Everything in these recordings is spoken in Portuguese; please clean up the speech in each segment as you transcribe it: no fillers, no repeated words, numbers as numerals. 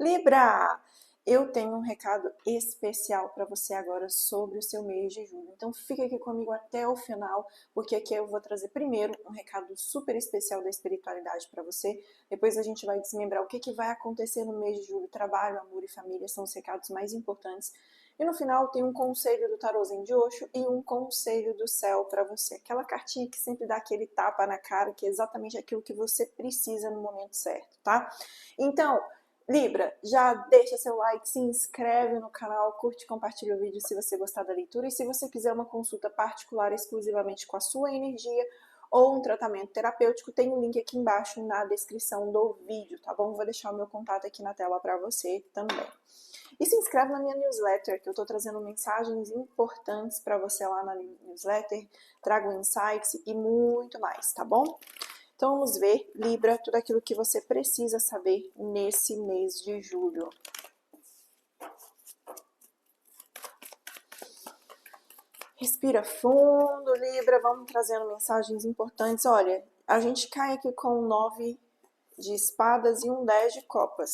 Libra, eu tenho um recado especial para você agora sobre o seu mês de julho. Então fica aqui comigo até o final, porque aqui eu vou trazer primeiro um recado super especial da espiritualidade para você. Depois a gente vai desmembrar o que vai acontecer no mês de julho. Trabalho, amor e família são os recados mais importantes. E no final tem um conselho do tarôzinho de Osho e um conselho do céu para você. Aquela cartinha que sempre dá aquele tapa na cara, que é exatamente aquilo que você precisa no momento certo, tá? Então, Libra, já deixa seu like, se inscreve no canal, curte e compartilha o vídeo se você gostar da leitura. E se você quiser uma consulta particular exclusivamente com a sua energia ou um tratamento terapêutico, tem um link aqui embaixo na descrição do vídeo, tá bom? Vou deixar o meu contato aqui na tela para você também. E se inscreve na minha newsletter, que eu estou trazendo mensagens importantes para você lá na newsletter, trago insights e muito mais, tá bom? Então vamos ver, Libra, tudo aquilo que você precisa saber nesse mês de julho. Respira fundo, Libra, vamos trazendo mensagens importantes. Olha, a gente cai aqui com 9 de espadas e um 10 de copas.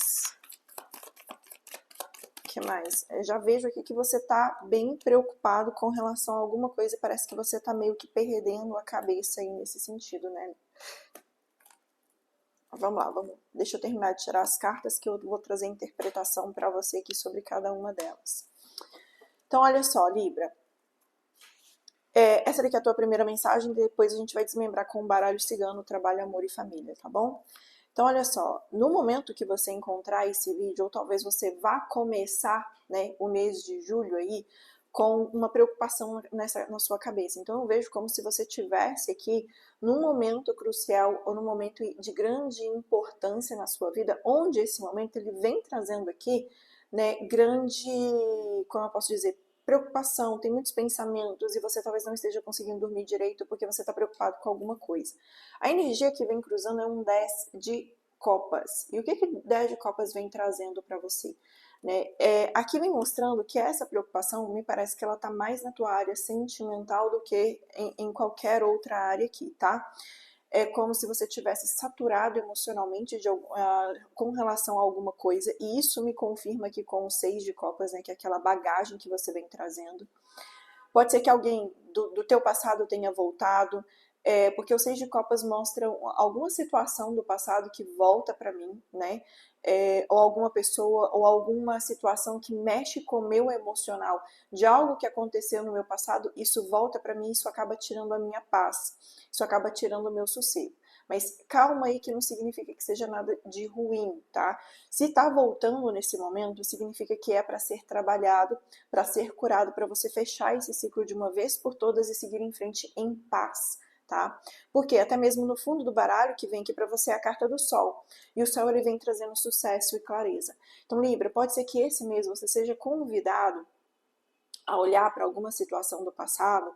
O que mais? Eu já vejo aqui que você tá bem preocupado com relação a alguma coisa. Parece que você tá meio que perdendo a cabeça aí nesse sentido, né? Vamos lá, deixa eu terminar de tirar as cartas que eu vou trazer interpretação para você aqui sobre cada uma delas. Então, olha só, Libra. Essa daqui é a tua primeira mensagem, depois a gente vai desmembrar com o baralho cigano, trabalho, amor e família, tá bom? Então, olha só, no momento que você encontrar esse vídeo, ou talvez você vá começar, né, o mês de julho aí, com uma preocupação na sua cabeça. Então eu vejo como se você tivesse aqui num momento crucial ou num momento de grande importância na sua vida, onde esse momento ele vem trazendo aqui, né, grande, como eu posso dizer, preocupação, tem muitos pensamentos e você talvez não esteja conseguindo dormir direito porque você está preocupado com alguma coisa. A energia que vem cruzando é um 10 de copas. E o que o 10 de copas vem trazendo para você? Né? Aqui vem mostrando que essa preocupação, me parece que ela está mais na tua área sentimental do que em qualquer outra área aqui, tá? É como se você tivesse saturado emocionalmente com relação a alguma coisa, e isso me confirma aqui com o 6 de copas, né, que é aquela bagagem que você vem trazendo. Pode ser que alguém do teu passado tenha voltado, porque o 6 de copas mostra alguma situação do passado que volta para mim, né? Ou alguma pessoa, ou alguma situação que mexe com o meu emocional, de algo que aconteceu no meu passado, isso volta para mim, isso acaba tirando a minha paz, isso acaba tirando o meu sossego. Mas calma aí que não significa que seja nada de ruim, tá? Se tá voltando nesse momento, significa que é para ser trabalhado, para ser curado, para você fechar esse ciclo de uma vez por todas e seguir em frente em paz, tá? Porque até mesmo no fundo do baralho que vem aqui para você é a carta do Sol. E o Sol ele vem trazendo sucesso e clareza. Então, Libra, pode ser que esse mês você seja convidado a olhar para alguma situação do passado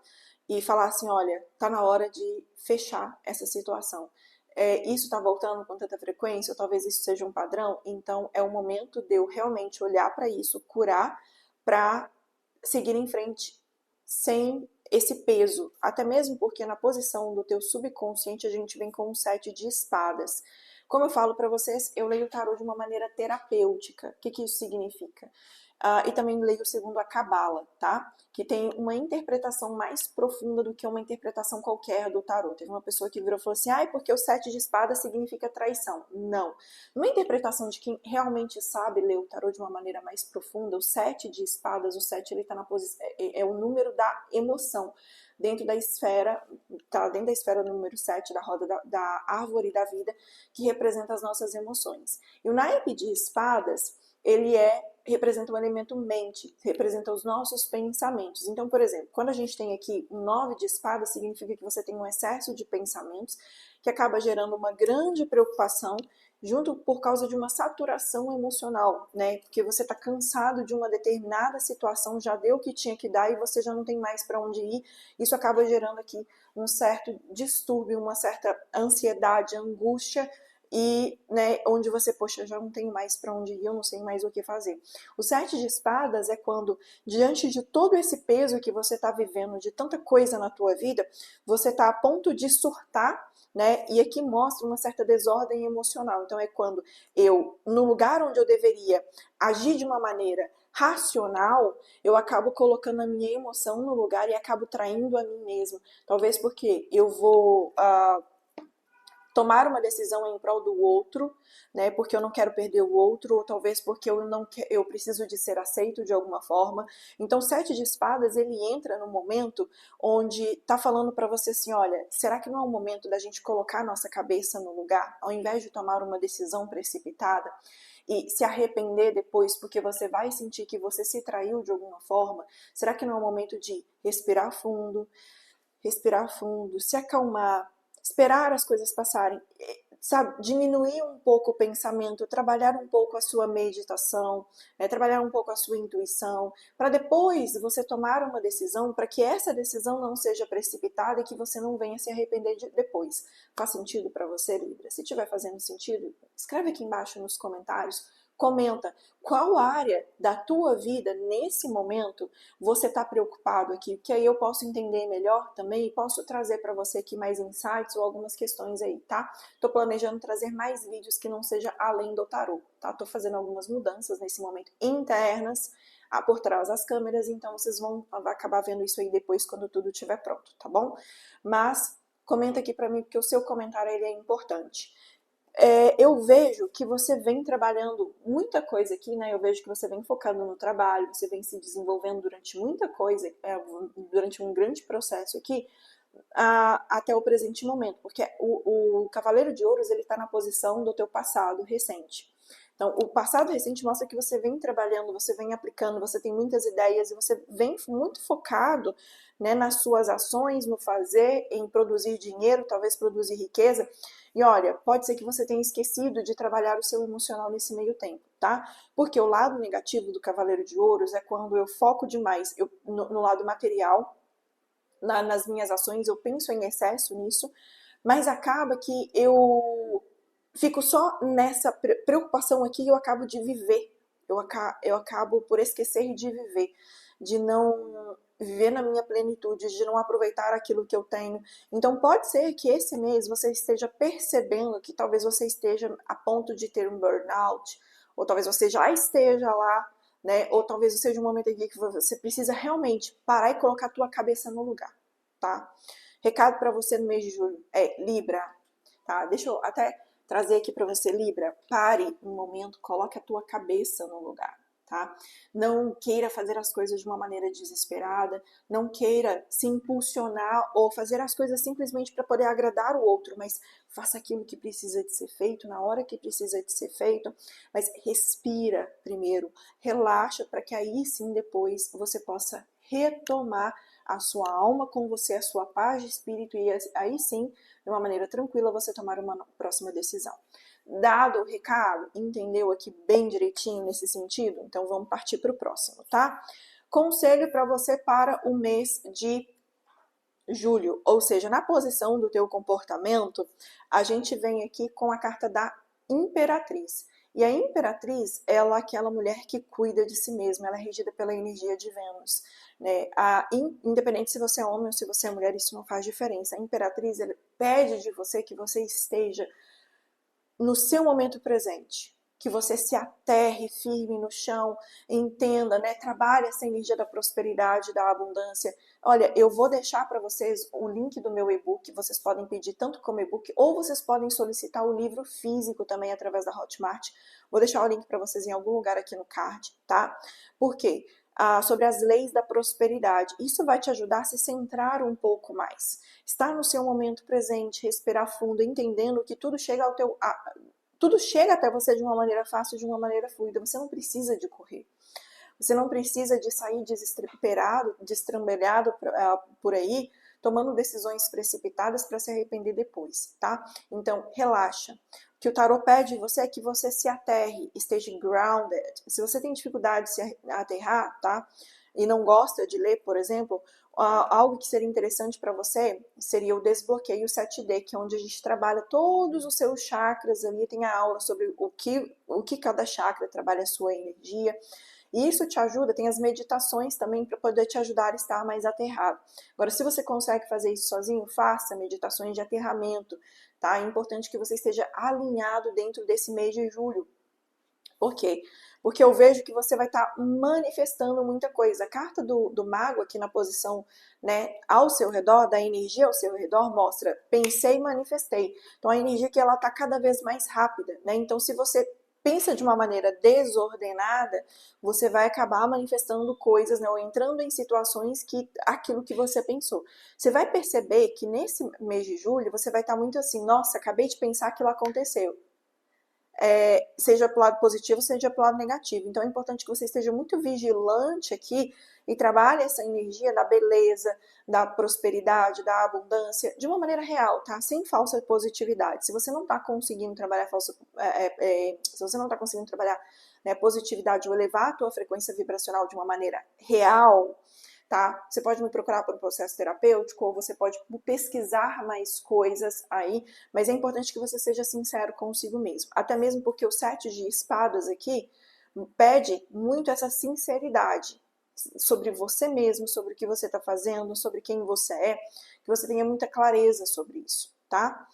e falar assim, olha, tá na hora de fechar essa situação. Isso está voltando com tanta frequência, ou talvez isso seja um padrão, então é o momento de eu realmente olhar para isso, curar, para seguir em frente sem esse peso, até mesmo porque na posição do teu subconsciente a gente vem com um 7 de espadas. Como eu falo para vocês, eu leio o tarô de uma maneira terapêutica. O que isso significa? E também leio segundo a Cabala, tá? Que tem uma interpretação mais profunda do que uma interpretação qualquer do tarô. Teve uma pessoa que virou e falou assim, porque o 7 de espadas significa traição. Não. Numa interpretação de quem realmente sabe ler o tarô de uma maneira mais profunda, o 7 de espadas, o 7 ele tá na posição, é o número da emoção. Dentro da esfera, tá dentro da esfera número 7 da roda da árvore da vida, que representa as nossas emoções. E o naipe de espadas, ele representa o elemento mente, representa os nossos pensamentos. Então, por exemplo, quando a gente tem aqui um 9 de espadas, significa que você tem um excesso de pensamentos que acaba gerando uma grande preocupação junto por causa de uma saturação emocional, né? Porque você está cansado de uma determinada situação, já deu o que tinha que dar e você já não tem mais para onde ir. Isso acaba gerando aqui um certo distúrbio, uma certa ansiedade, angústia, e né, onde você, poxa, já não tenho mais para onde ir, eu não sei mais o que fazer. O 7 de espadas é quando, diante de todo esse peso que você está vivendo, de tanta coisa na tua vida, você está a ponto de surtar, né? E aqui mostra uma certa desordem emocional. Então é quando eu, no lugar onde eu deveria agir de uma maneira racional, eu acabo colocando a minha emoção no lugar e acabo traindo a mim mesma. Talvez porque eu vou tomar uma decisão em prol do outro, né? Porque eu não quero perder o outro, ou talvez porque eu preciso de ser aceito de alguma forma. Então, Sete de Espadas, ele entra no momento onde tá falando para você assim, olha, será que não é o momento da gente colocar a nossa cabeça no lugar, ao invés de tomar uma decisão precipitada e se arrepender depois, porque você vai sentir que você se traiu de alguma forma? Será que não é o momento de respirar fundo, se acalmar, esperar as coisas passarem, sabe, diminuir um pouco o pensamento, trabalhar um pouco a sua meditação, né, trabalhar um pouco a sua intuição, para depois você tomar uma decisão, para que essa decisão não seja precipitada e que você não venha se arrepender depois. Faz sentido para você, Libra? Se estiver fazendo sentido, escreve aqui embaixo nos comentários. Comenta qual área da tua vida, nesse momento, você está preocupado aqui, que aí eu posso entender melhor também e posso trazer para você aqui mais insights ou algumas questões aí, tá? Tô planejando trazer mais vídeos que não seja além do tarô, tá? Tô fazendo algumas mudanças nesse momento internas, por trás das câmeras, então vocês vão acabar vendo isso aí depois quando tudo estiver pronto, tá bom? Mas comenta aqui para mim, porque o seu comentário ele é importante. Eu vejo que você vem trabalhando muita coisa aqui, né? Eu vejo que você vem focando no trabalho, você vem se desenvolvendo durante muita coisa, durante um grande processo aqui, até o presente momento, porque o Cavaleiro de Ouros, ele está na posição do teu passado recente. Então, o passado recente mostra que você vem trabalhando, você vem aplicando, você tem muitas ideias e você vem muito focado, né, nas suas ações, no fazer, em produzir dinheiro, talvez produzir riqueza. E olha, pode ser que você tenha esquecido de trabalhar o seu emocional nesse meio tempo, tá? Porque o lado negativo do Cavaleiro de Ouros é quando eu foco demais no lado material, nas minhas ações, eu penso em excesso nisso, mas acaba que eu fico só nessa preocupação aqui e eu acabo de viver. Eu acabo por esquecer de viver, de não viver na minha plenitude, de não aproveitar aquilo que eu tenho. Então pode ser que esse mês você esteja percebendo que talvez você esteja a ponto de ter um burnout, ou talvez você já esteja lá, né? Ou talvez seja um momento aqui que você precisa realmente parar e colocar a tua cabeça no lugar, tá? Recado para você no mês de julho é Libra, tá? Deixa eu até trazer aqui para você, Libra. Pare um momento, coloque a tua cabeça no lugar, tá? Não queira fazer as coisas de uma maneira desesperada, não queira se impulsionar ou fazer as coisas simplesmente para poder agradar o outro, mas faça aquilo que precisa de ser feito, na hora que precisa de ser feito, mas respira primeiro, relaxa para que aí sim depois você possa retomar a sua alma com você, a sua paz de espírito e aí sim, de uma maneira tranquila, você tomar uma próxima decisão. Dado o recado, entendeu aqui bem direitinho nesse sentido? Então vamos partir para o próximo, tá? Conselho para você para o mês de julho, ou seja, na posição do teu comportamento, a gente vem aqui com a carta da Imperatriz. E a Imperatriz, ela é aquela mulher que cuida de si mesma, ela é regida pela energia de Vênus, né? Independente se você é homem ou se você é mulher, isso não faz diferença. A Imperatriz, ela pede de você que você esteja no seu momento presente, que você se aterre firme no chão, entenda, né? Trabalhe essa energia da prosperidade, da abundância. Olha, eu vou deixar para vocês o link do meu e-book, vocês podem pedir tanto como e-book, ou vocês podem solicitar o livro físico também através da Hotmart. Vou deixar o link para vocês em algum lugar aqui no card, tá? Por quê? Sobre as leis da prosperidade. Isso vai te ajudar a se centrar um pouco mais. Estar no seu momento presente, respirar fundo, entendendo que tudo chega tudo chega até você de uma maneira fácil, de uma maneira fluida. Você não precisa de correr. Você não precisa de sair destrambelhado por aí, tomando decisões precipitadas para se arrepender depois, tá? Então, relaxa. O que o tarot pede de você é que você se aterre, esteja grounded. Se você tem dificuldade de se aterrar, tá? E não gosta de ler, por exemplo, Algo que seria interessante para você seria o desbloqueio 7D, que é onde a gente trabalha todos os seus chakras ali, tem a aula sobre o que cada chakra trabalha a sua energia. E isso te ajuda, tem as meditações também para poder te ajudar a estar mais aterrado. Agora, se você consegue fazer isso sozinho, faça meditações de aterramento, tá? É importante que você esteja alinhado dentro desse mês de julho. Por quê? Porque eu vejo que você vai estar manifestando muita coisa. A carta do mago aqui na posição, né, ao seu redor, da energia ao seu redor, mostra pensei e manifestei. Então a energia que ela está cada vez mais rápida, né? Então se você pensa de uma maneira desordenada, você vai acabar manifestando coisas, né, ou entrando em situações que aquilo que você pensou. Você vai perceber que nesse mês de julho você vai estar muito assim, nossa, acabei de pensar aquilo aconteceu. Seja pro lado positivo, seja pro lado negativo. Então é importante que você esteja muito vigilante aqui e trabalhe essa energia da beleza, da prosperidade, da abundância, de uma maneira real, tá? Sem falsa positividade. Se você não está conseguindo trabalhar se você não está conseguindo trabalhar, né, positividade ou elevar a tua frequência vibracional de uma maneira real, tá? Você pode me procurar por um processo terapêutico ou você pode pesquisar mais coisas aí, mas é importante que você seja sincero consigo mesmo. Até mesmo porque o 7 de espadas aqui pede muito essa sinceridade sobre você mesmo, sobre o que você está fazendo, sobre quem você é, que você tenha muita clareza sobre isso, tá?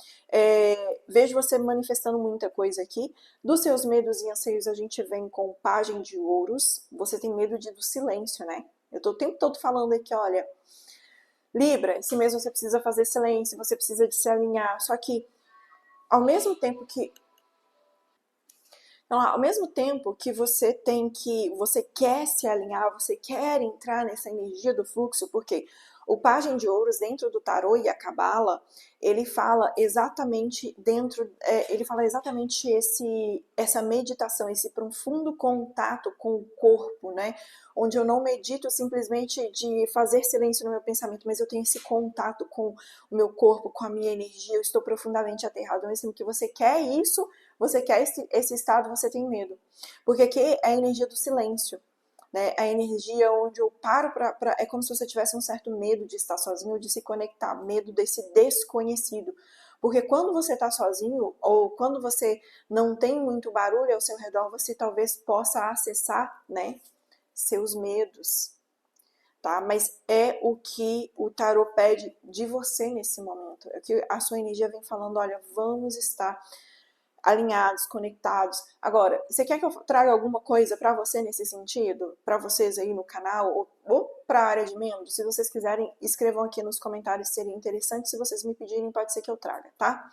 Vejo você manifestando muita coisa aqui. Dos seus medos e anseios, a gente vem com Pajem de Ouros. Você tem medo do silêncio, né? Eu tô o tempo todo falando aqui, olha, Libra, esse mês você precisa fazer silêncio, você precisa de se alinhar. Só que, ao mesmo tempo que você quer se alinhar, você quer entrar nessa energia do fluxo, porque o Pajem de Ouros dentro do tarô e a Cabala, ele fala exatamente essa meditação, esse profundo contato com o corpo, né? Onde eu não medito simplesmente de fazer silêncio no meu pensamento, mas eu tenho esse contato com o meu corpo, com a minha energia, eu estou profundamente aterrado. Mesmo que você quer isso, você quer esse estado, você tem medo. Porque aqui é a energia do silêncio, né? A energia onde eu paro é como se você tivesse um certo medo de estar sozinho, de se conectar, medo desse desconhecido. Porque quando você está sozinho, ou quando você não tem muito barulho ao seu redor, você talvez possa acessar, né, seus medos, tá? Mas é o que o tarô pede de você nesse momento. É que a sua energia vem falando, olha, vamos estar alinhados, conectados. Agora, você quer que eu traga alguma coisa para você nesse sentido? Para vocês aí no canal ou para a área de membros? Se vocês quiserem, escrevam aqui nos comentários, seria interessante. Se vocês me pedirem, pode ser que eu traga, tá?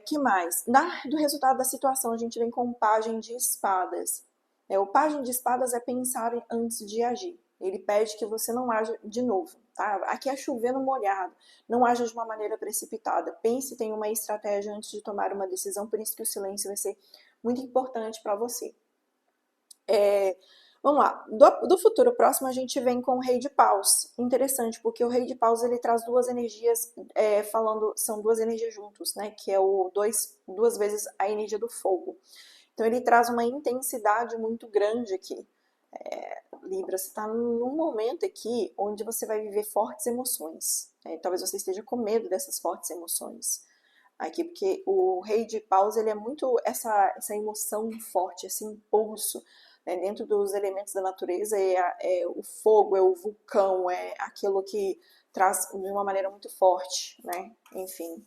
Que mais? Do resultado da situação, a gente vem com o Pajem de Espadas. O Pajem de Espadas é pensar antes de agir. Ele pede que você não haja de novo, tá? Aqui é chovendo molhado. Não haja de uma maneira precipitada. Pense, tenha uma estratégia antes de tomar uma decisão, por isso que o silêncio vai ser muito importante para você. Vamos lá, do futuro próximo a gente vem com o Rei de Paus. Interessante, porque o Rei de Paus ele traz duas energias, são duas energias juntos, né? Que é duas vezes a energia do fogo. Então ele traz uma intensidade muito grande aqui. Libra, você está num momento aqui onde você vai viver fortes emoções. Talvez você esteja com medo dessas fortes emoções. Aqui, porque o Rei de Paus ele é muito essa emoção forte, esse impulso. Né? Dentro dos elementos da natureza é o fogo, é o vulcão, é aquilo que traz de uma maneira muito forte, né? Enfim.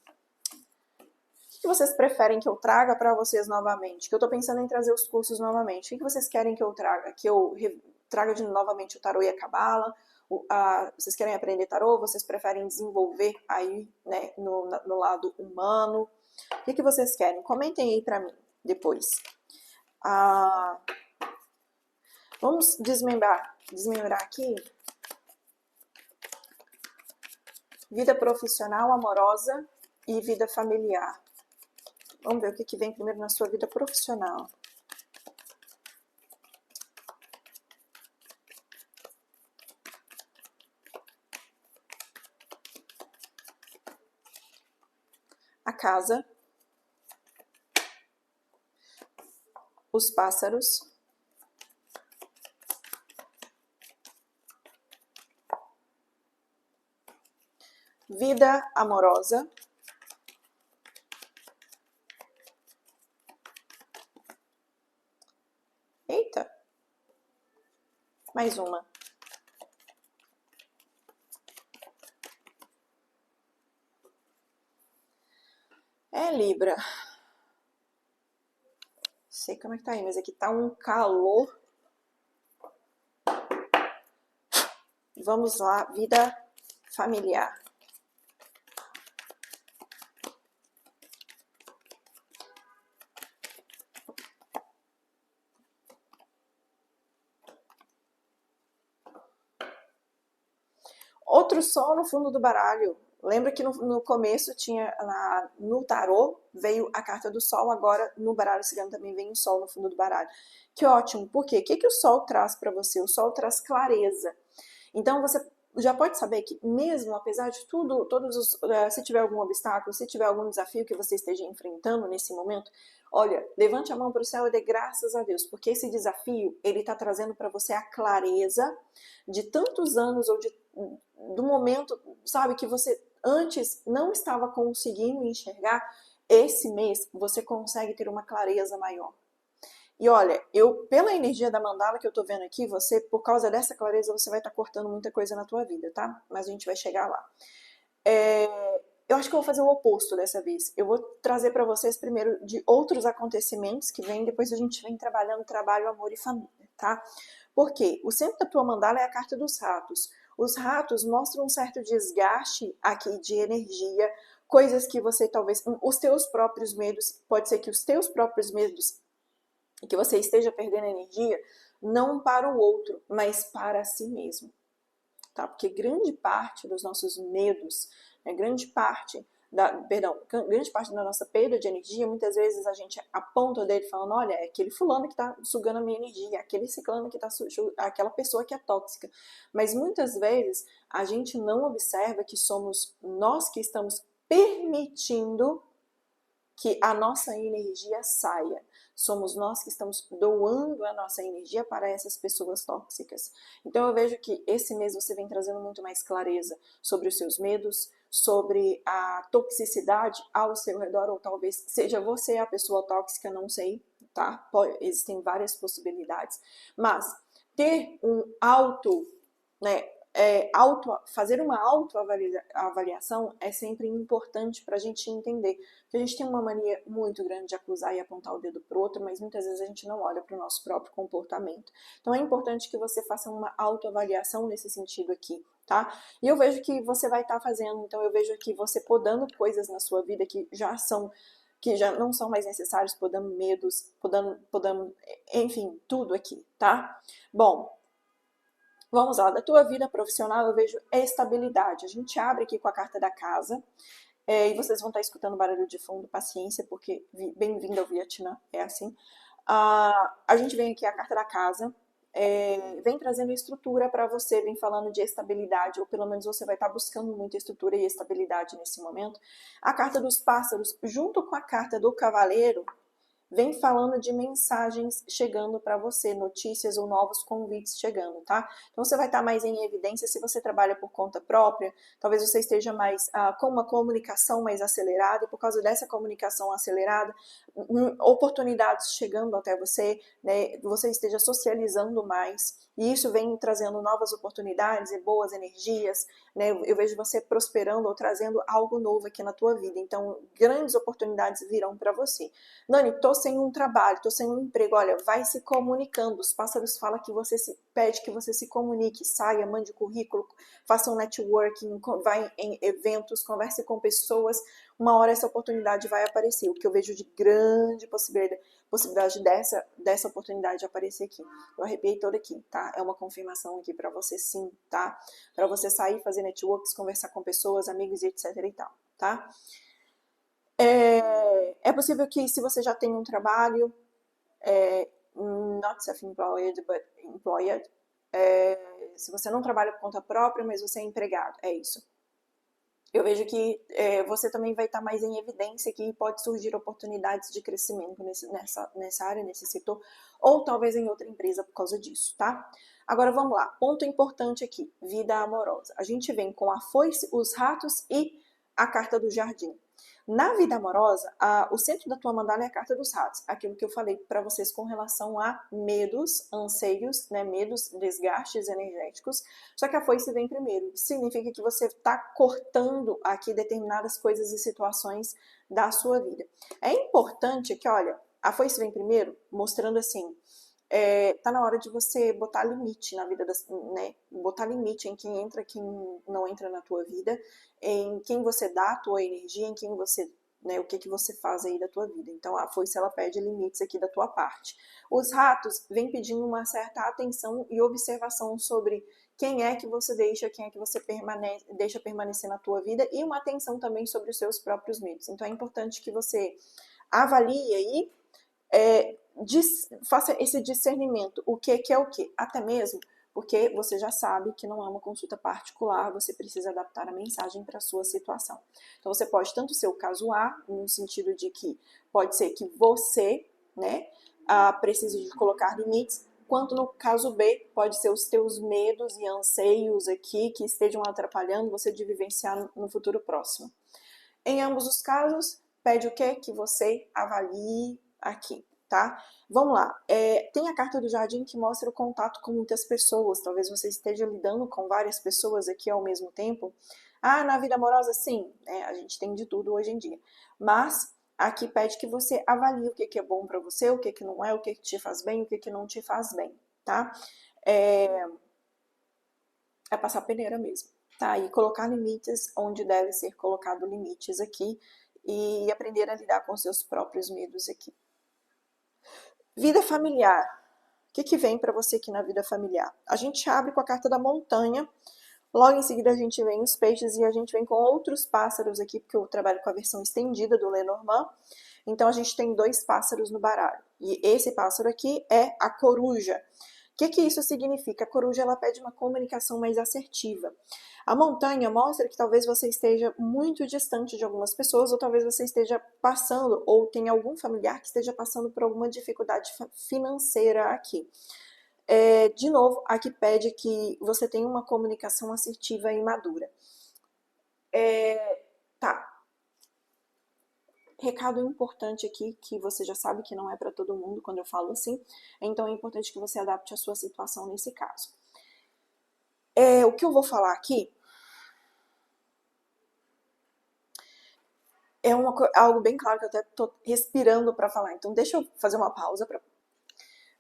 O que vocês preferem que eu traga para vocês novamente? Que eu estou pensando em trazer os cursos novamente. O que vocês querem que eu traga? Que eu traga novamente o tarô e a cabala? Vocês querem aprender tarô? Vocês preferem desenvolver aí, né, no lado humano? O que vocês querem? Comentem aí para mim depois. Vamos desmembrar aqui. Vida profissional, amorosa e vida familiar. Vamos ver o que vem primeiro na sua vida profissional. A casa. Os pássaros. vida amorosa. Eita! Mais uma. Libra. Sei como é que tá aí, mas aqui tá um calor. Vamos lá, vida familiar. Outro sol no fundo do baralho. Lembra que no começo tinha, no tarô, veio a carta do sol, agora no baralho cigano também vem o sol no fundo do baralho. Que ótimo, por quê? O que o sol traz para você? O sol traz clareza. Então você já pode saber que mesmo apesar de tudo, se tiver algum obstáculo, se tiver algum desafio que você esteja enfrentando nesse momento, olha, levante a mão para o céu e dê graças a Deus, porque esse desafio, ele está trazendo para você a clareza de tantos anos ou do momento, sabe, que você antes não estava conseguindo enxergar. Esse mês você consegue ter uma clareza maior. E olha, pela energia da mandala que eu tô vendo aqui, você, por causa dessa clareza, você vai estar cortando muita coisa na tua vida, tá? Mas a gente vai chegar lá. Eu acho que eu vou fazer o oposto dessa vez. Eu vou trazer para vocês primeiro de outros acontecimentos que vêm, depois a gente vem trabalhando trabalho, amor e família, tá? Porque o centro da tua mandala é a carta dos ratos. Os ratos mostram um certo desgaste aqui de energia, coisas que você talvez, os teus próprios medos, pode ser que os teus próprios medos e que você esteja perdendo energia, não para o outro, mas para si mesmo, tá? Porque grande parte dos nossos medos, né, grande parte da nossa perda de energia, muitas vezes a gente aponta o dedo falando, olha, é aquele fulano que está sugando a minha energia, aquele ciclano que está aquela pessoa que é tóxica. Mas muitas vezes a gente não observa que somos nós que estamos permitindo que a nossa energia saia. Somos nós que estamos doando a nossa energia para essas pessoas tóxicas. Então eu vejo que esse mês você vem trazendo muito mais clareza sobre os seus medos, sobre a toxicidade ao seu redor, ou talvez seja você a pessoa tóxica, não sei, tá? Existem várias possibilidades. Mas ter um né, fazer uma autoavaliação é sempre importante para a gente entender. Porque a gente tem uma mania muito grande de acusar e apontar o dedo para o outro, mas muitas vezes a gente não olha para o nosso próprio comportamento. Então é importante que você faça uma autoavaliação nesse sentido aqui, tá? E eu vejo que você vai estar fazendo, então eu vejo aqui você podando coisas na sua vida que já não são mais necessários, podando medos, podando, enfim, tudo aqui, tá? Bom, vamos lá, da tua vida profissional eu vejo estabilidade. A gente abre aqui com a carta da casa, e vocês vão estar escutando barulho de fundo, paciência, porque bem-vindo ao Vietnã, é assim. A gente vem aqui a carta da casa, vem trazendo estrutura para você, vem falando de estabilidade, ou pelo menos você vai estar buscando muita estrutura e estabilidade nesse momento. A carta dos pássaros, junto com a carta do cavaleiro, vem falando de mensagens chegando para você, notícias ou novos convites chegando, tá? Então você vai estar mais em evidência se você trabalha por conta própria, talvez você esteja mais com uma comunicação mais acelerada, e por causa dessa comunicação acelerada, oportunidades chegando até você, né? Você esteja socializando mais, e isso vem trazendo novas oportunidades e boas energias, né? Eu vejo você prosperando ou trazendo algo novo aqui na tua vida, então grandes oportunidades virão para você. Nani, tô sem um trabalho, tô sem um emprego. Olha, vai se comunicando. Os pássaros falam que pede que você se comunique, saia, mande currículo, faça um networking, vai em eventos, converse com pessoas. Uma hora essa oportunidade vai aparecer. O que eu vejo de grande possibilidade dessa oportunidade aparecer aqui. Eu arrepiei toda aqui, tá? É uma confirmação aqui para você sim, tá? Para você sair, fazer networks, conversar com pessoas, amigos e etc e tal, tá? É possível que se você já tem um trabalho, not self-employed, but employed, se você não trabalha por conta própria, mas você é empregado, é isso. Eu vejo que você também vai estar mais em evidência que pode surgir oportunidades de crescimento nessa área, nesse setor, ou talvez em outra empresa por causa disso, tá? Agora vamos lá, ponto importante aqui, vida amorosa. A gente vem com a foice, os ratos e a carta do jardim. Na vida amorosa, o centro da tua mandala é a carta dos ratos, aquilo que eu falei para vocês com relação a medos, anseios, né, medos, desgastes energéticos, só que a foice vem primeiro. Isso significa que você está cortando aqui determinadas coisas e situações da sua vida. É importante que, olha, a foice vem primeiro, mostrando assim, tá na hora de você botar limite na vida né? Botar limite em quem entra, quem não entra na tua vida, em quem você dá a tua energia, em quem você, né, o que que você faz aí da tua vida. Então a foice ela pede limites aqui da tua parte. Os ratos vêm pedindo uma certa atenção e observação sobre quem é que você deixa, quem é que você deixa permanecer na tua vida e uma atenção também sobre os seus próprios medos. Então é importante que você avalie aí, faça esse discernimento, o que é o que, até mesmo porque você já sabe que não é uma consulta particular, você precisa adaptar a mensagem para a sua situação. Então você pode tanto ser o caso A, no sentido de que pode ser que você, né, precise de colocar limites, quanto no caso B, pode ser os teus medos e anseios aqui que estejam atrapalhando você de vivenciar no futuro próximo. Em ambos os casos, pede o quê? Que você avalie aqui, tá? Vamos lá. Tem a carta do jardim que mostra o contato com muitas pessoas. Talvez você esteja lidando com várias pessoas aqui ao mesmo tempo. Na vida amorosa, sim, a gente tem de tudo hoje em dia. Mas aqui pede que você avalie o que é bom para você, o que não é, o que te faz bem, o que não te faz bem, tá? É passar peneira mesmo, tá? E colocar limites onde deve ser colocado limites aqui e aprender a lidar com seus próprios medos aqui. Vida familiar. O que vem para você aqui na vida familiar? A gente abre com a carta da montanha, logo em seguida a gente vem os peixes e a gente vem com outros pássaros aqui, porque eu trabalho com a versão estendida do Lenormand. Então a gente tem 2 pássaros no baralho. E esse pássaro aqui é a coruja. O que isso significa? A coruja ela pede uma comunicação mais assertiva. A montanha mostra que talvez você esteja muito distante de algumas pessoas, ou talvez você esteja passando, ou tenha algum familiar que esteja passando por alguma dificuldade financeira aqui. De novo, aqui pede que você tenha uma comunicação assertiva e madura. Tá. Recado importante aqui, que você já sabe que não é para todo mundo quando eu falo assim, então é importante que você adapte a sua situação nesse caso. O que eu vou falar aqui é algo bem claro que eu até tô respirando para falar, então deixa eu fazer uma pausa para...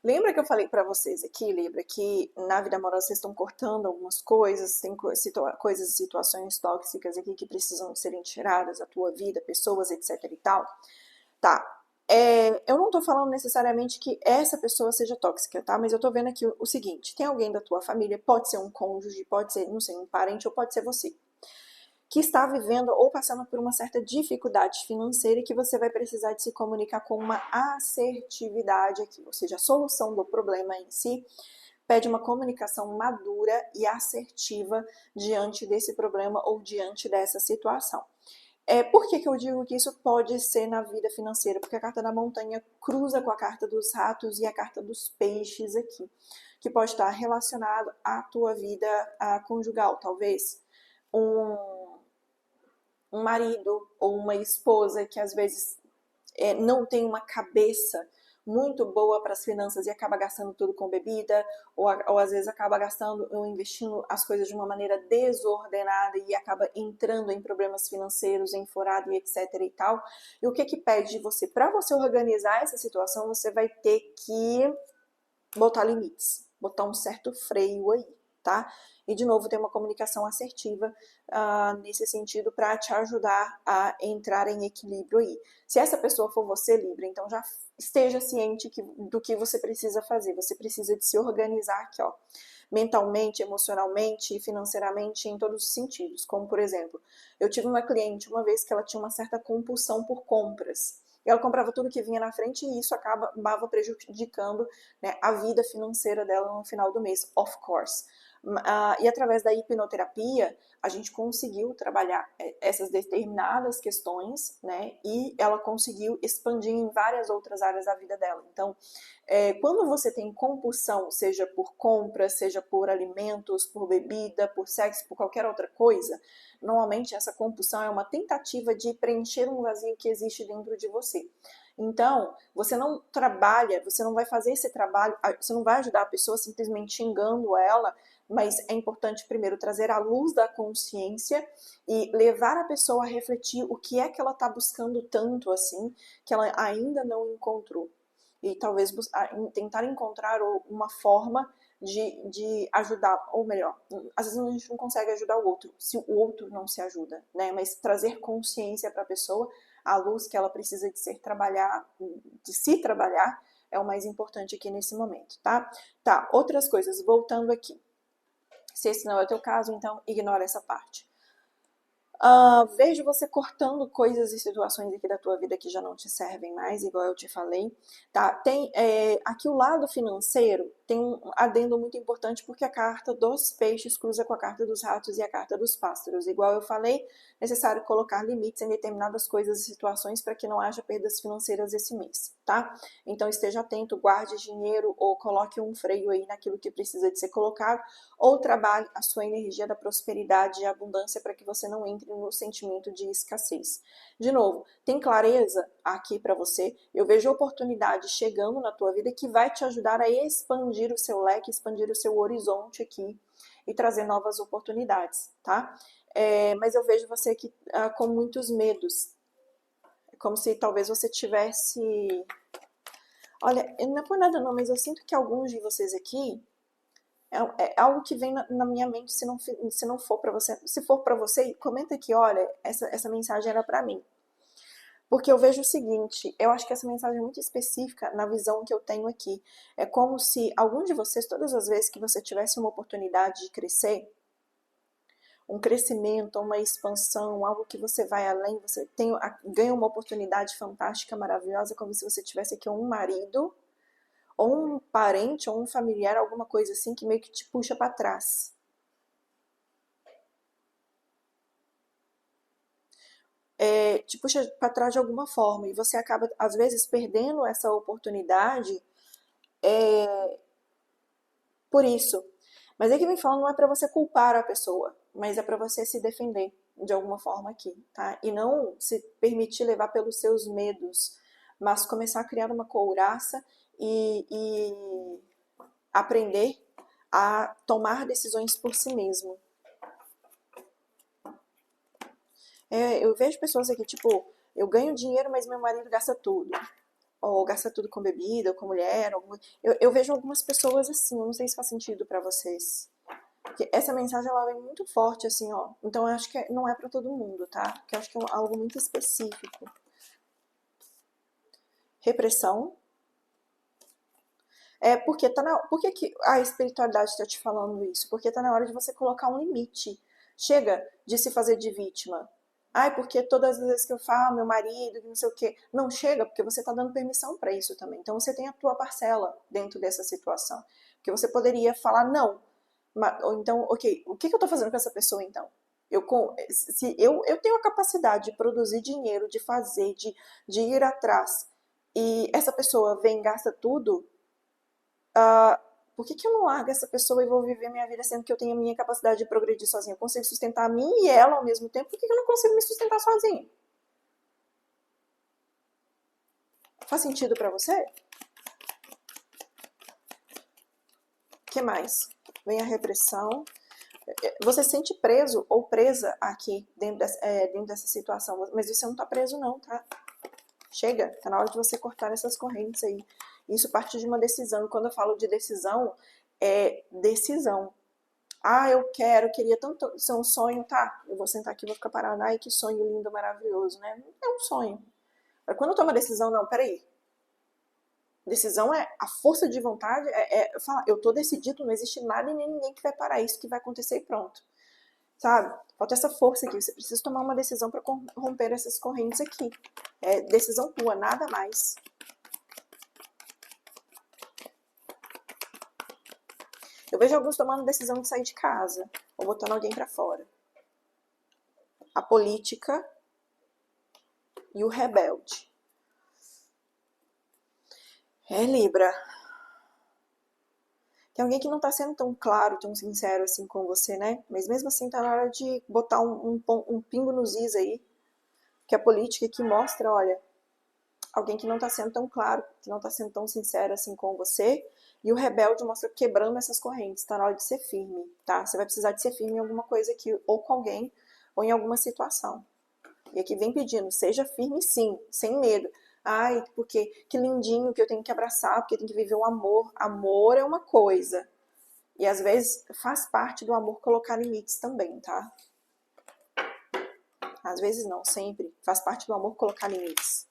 Lembra que eu falei para vocês aqui, Libra, que na vida amorosa vocês estão cortando algumas coisas, tem coisas e situações tóxicas aqui que precisam serem tiradas da tua vida, pessoas, etc e tal? Tá. Eu não tô falando necessariamente que essa pessoa seja tóxica, tá? Mas eu tô vendo aqui o seguinte, tem alguém da tua família, pode ser um cônjuge, pode ser, não sei, um parente, ou pode ser você, que está vivendo ou passando por uma certa dificuldade financeira e que você vai precisar de se comunicar com uma assertividade aqui, ou seja, a solução do problema em si pede uma comunicação madura e assertiva diante desse problema ou diante dessa situação. Por que eu digo que isso pode ser na vida financeira? Porque a carta da montanha cruza com a carta dos ratos e a carta dos peixes aqui, que pode estar relacionado à tua vida conjugal, talvez um marido ou uma esposa que às vezes não tem uma cabeça muito boa para as finanças e acaba gastando tudo com bebida, ou às vezes acaba gastando ou investindo as coisas de uma maneira desordenada e acaba entrando em problemas financeiros, em furado e etc e tal. E o que pede de você? Para você organizar essa situação, você vai ter que botar limites, botar um certo freio aí, tá? E, de novo, ter uma comunicação assertiva nesse sentido para te ajudar a entrar em equilíbrio aí. Se essa pessoa for você, Libra, então já esteja ciente do que você precisa fazer. Você precisa de se organizar aqui, ó, mentalmente, emocionalmente, financeiramente, em todos os sentidos. Como, por exemplo, eu tive uma cliente uma vez que ela tinha uma certa compulsão por compras. Ela comprava tudo que vinha na frente e isso acabava prejudicando, né, a vida financeira dela no final do mês, of course. E através da hipnoterapia, a gente conseguiu trabalhar essas determinadas questões, né? E ela conseguiu expandir em várias outras áreas da vida dela. Então, quando você tem compulsão, seja por compra, seja por alimentos, por bebida, por sexo, por qualquer outra coisa, normalmente essa compulsão é uma tentativa de preencher um vazio que existe dentro de você. Então, você não trabalha, você não vai fazer esse trabalho, você não vai ajudar a pessoa simplesmente xingando ela, mas é importante primeiro trazer a luz da consciência e levar a pessoa a refletir o que é que ela está buscando tanto assim, que ela ainda não encontrou. E talvez tentar encontrar uma forma de ajudar, ou melhor, às vezes a gente não consegue ajudar o outro, se o outro não se ajuda, né? Mas trazer consciência para a pessoa, a luz que ela precisa de se trabalhar, é o mais importante aqui nesse momento, tá? Tá, outras coisas, voltando aqui. Se esse não é o teu caso, então ignora essa parte. Vejo você cortando coisas e situações aqui da tua vida que já não te servem mais, igual eu te falei, tá? Tem aqui o lado financeiro tem um adendo muito importante porque a carta dos peixes cruza com a carta dos ratos e a carta dos pássaros. Igual eu falei, necessário colocar limites em determinadas coisas e situações para que não haja perdas financeiras esse mês, tá? Então esteja atento, guarde dinheiro ou coloque um freio aí naquilo que precisa de ser colocado, ou trabalhe a sua energia da prosperidade e abundância para que você não entre no sentimento de escassez. De novo, tem clareza aqui para você? Eu vejo oportunidade chegando na tua vida que vai te ajudar a expandir o seu leque, expandir o seu horizonte aqui e trazer novas oportunidades, tá? Mas eu vejo você aqui com muitos medos. É como se talvez você tivesse... Olha, não é por nada não, mas eu sinto que alguns de vocês aqui é algo que vem na minha mente se não for para você. Se for para você, comenta aqui, olha, essa mensagem era para mim. Porque eu vejo o seguinte, eu acho que essa mensagem é muito específica na visão que eu tenho aqui. É como se algum de vocês, todas as vezes que você tivesse uma oportunidade de crescer, um crescimento, uma expansão, algo que você vai além, você ganha uma oportunidade fantástica, maravilhosa, como se você tivesse aqui um marido, ou um parente, ou um familiar, alguma coisa assim, que meio que te puxa para trás. Te puxa para trás de alguma forma, e você acaba, às vezes, perdendo essa oportunidade por isso. Mas é que me falam, não é para você culpar a pessoa, mas é para você se defender de alguma forma aqui, tá? E não se permitir levar pelos seus medos, mas começar a criar uma couraça e aprender a tomar decisões por si mesmo. Eu vejo pessoas aqui, tipo, eu ganho dinheiro, mas meu marido gasta tudo. Ou gasta tudo com bebida, ou com mulher. Eu vejo algumas pessoas assim, eu não sei se faz sentido pra vocês. Porque essa mensagem, ela vem muito forte, assim, ó. Então eu acho que não é pra todo mundo, tá? Porque eu acho que é algo muito específico. Repressão. Por que a espiritualidade está te falando isso? Porque tá na hora de você colocar um limite. Chega de se fazer de vítima. Ai, porque todas as vezes que eu falo, meu marido, não sei o quê. Não chega, porque você está dando permissão para isso também. Então você tem a tua parcela dentro dessa situação. Porque você poderia falar não. Ou então, ok, o que eu estou fazendo com essa pessoa então? Eu tenho a capacidade de produzir dinheiro, de fazer, de ir atrás, e essa pessoa vem e gasta tudo, por que eu não largo essa pessoa e vou viver minha vida sendo que eu tenho a minha capacidade de progredir sozinha? Eu consigo sustentar a mim e ela ao mesmo tempo, por que eu não consigo me sustentar sozinha? Faz sentido pra você? O que mais? Vem a repressão. Você se sente preso ou presa aqui dentro dessa situação, mas você não tá preso não, tá? Chega, tá na hora de você cortar essas correntes aí. Isso parte de uma decisão. E quando eu falo de decisão, é decisão. Eu queria tanto ser um sonho, tá? Eu vou sentar aqui e vou ficar parada. Ai, que sonho lindo, maravilhoso, né? É um sonho. Mas quando eu tomo a decisão, não, peraí. Decisão é a força de vontade, falar, eu tô decidido, não existe nada e nem ninguém que vai parar isso, que vai acontecer e pronto. Sabe? Falta essa força aqui. Você precisa tomar uma decisão para romper essas correntes aqui. É decisão tua, nada mais. Eu vejo alguns tomando decisão de sair de casa, ou botando alguém pra fora. A política e o rebelde. Libra. Tem alguém que não tá sendo tão claro, tão sincero assim com você, né? Mas mesmo assim tá na hora de botar um pingo nos is aí. Que é a política que mostra, olha, alguém que não tá sendo tão claro, que não tá sendo tão sincero assim com você. E o rebelde mostra quebrando essas correntes, tá na hora de ser firme, tá? Você vai precisar de ser firme em alguma coisa aqui, ou com alguém, ou em alguma situação. E aqui vem pedindo, seja firme sim, sem medo. Ai, porque que lindinho que eu tenho que abraçar, porque eu tenho que viver o amor. Amor é uma coisa. E às vezes faz parte do amor colocar limites também, tá? Às vezes não, sempre. Faz parte do amor colocar limites.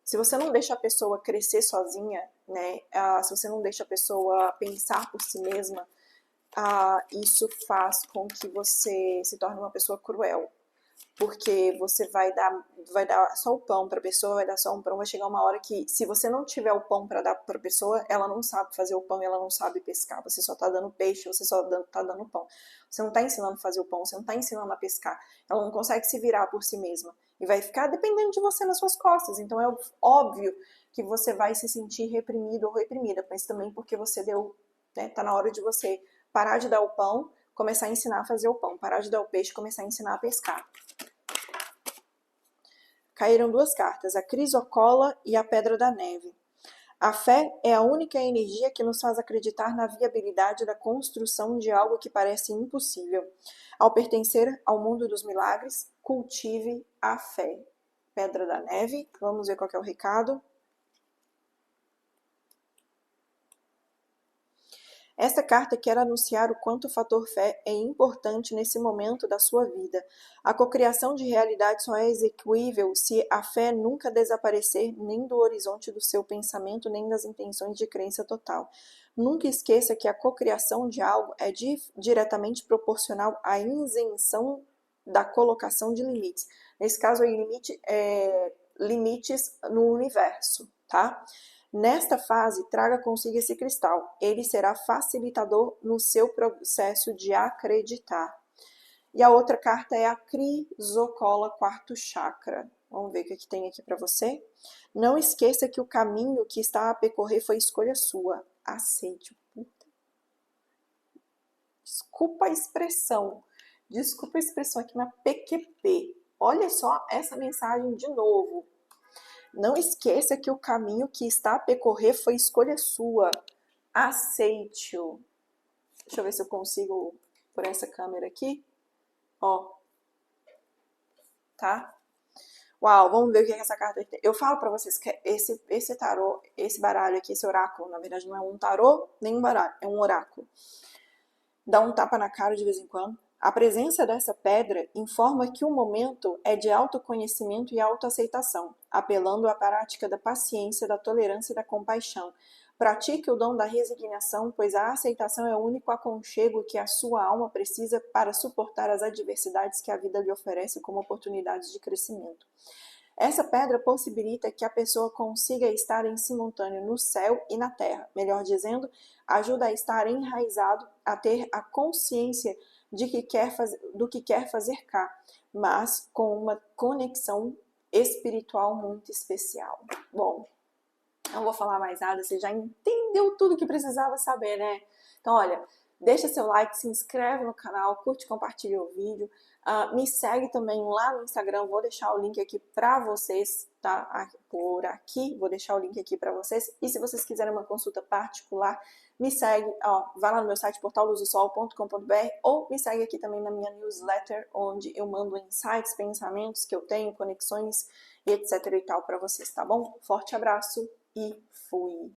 Se você não deixa a pessoa crescer sozinha, né? Se você não deixa a pessoa pensar por si mesma, isso faz com que você se torne uma pessoa cruel. Porque você vai dar só o pão para a pessoa, vai dar só um pão, vai chegar uma hora que, se você não tiver o pão para dar para a pessoa, ela não sabe fazer o pão, ela não sabe pescar, você só tá dando peixe, você só tá dando pão. Você não tá ensinando a fazer o pão, você não tá ensinando a pescar, ela não consegue se virar por si mesma e vai ficar dependendo de você nas suas costas. Então é óbvio que você vai se sentir reprimido ou reprimida, mas também porque você deu, né, tá na hora de você parar de dar o pão, começar a ensinar a fazer o pão, parar de dar o peixe, começar a ensinar a pescar. Caíram duas cartas, a crisocola e a pedra da neve. A fé é a única energia que nos faz acreditar na viabilidade da construção de algo que parece impossível. Ao pertencer ao mundo dos milagres, cultive a fé. Pedra da neve, vamos ver qual que é o recado. Esta carta quer anunciar o quanto o fator fé é importante nesse momento da sua vida. A cocriação de realidade só é execuível se a fé nunca desaparecer nem do horizonte do seu pensamento, nem das intenções de crença total. Nunca esqueça que a cocriação de algo é diretamente proporcional à isenção da colocação de limites. Nesse caso aí, limites no universo, tá? Nesta fase, traga consigo esse cristal. Ele será facilitador no seu processo de acreditar. E a outra carta é a crisocola, quarto chakra. Vamos ver o que tem aqui para você. Não esqueça que o caminho que está a percorrer foi escolha sua. Aceite. Desculpa a expressão. Desculpa a expressão aqui na PQP. Olha só essa mensagem de novo. Não esqueça que o caminho que está a percorrer foi escolha sua. Aceite-o. Deixa eu ver se eu consigo por essa câmera aqui. Ó. Tá? Uau, vamos ver o que é essa carta tem. Eu falo pra vocês que esse tarô, esse baralho aqui, esse oráculo, na verdade não é um tarô, nem um baralho, é um oráculo. Dá um tapa na cara de vez em quando. A presença dessa pedra informa que o momento é de autoconhecimento e autoaceitação, apelando à prática da paciência, da tolerância e da compaixão. Pratique o dom da resignação, pois a aceitação é o único aconchego que a sua alma precisa para suportar as adversidades que a vida lhe oferece como oportunidades de crescimento. Essa pedra possibilita que a pessoa consiga estar em simultâneo no céu e na terra, melhor dizendo, ajuda a estar enraizado, a ter a consciência do que quer fazer cá, mas com uma conexão espiritual muito especial. Bom, não vou falar mais nada, você já entendeu tudo que precisava saber, né? Então, olha, deixa seu like, se inscreve no canal, curte, compartilha o vídeo. Me segue também lá no Instagram, vou deixar o link aqui pra vocês, tá? Por aqui, vou deixar o link aqui pra vocês. E se vocês quiserem uma consulta particular, me segue, vai lá no meu site portalluzosol.com.br ou me segue aqui também na minha newsletter, onde eu mando insights, pensamentos que eu tenho, conexões e etc e tal pra vocês, tá bom? Forte abraço e fui!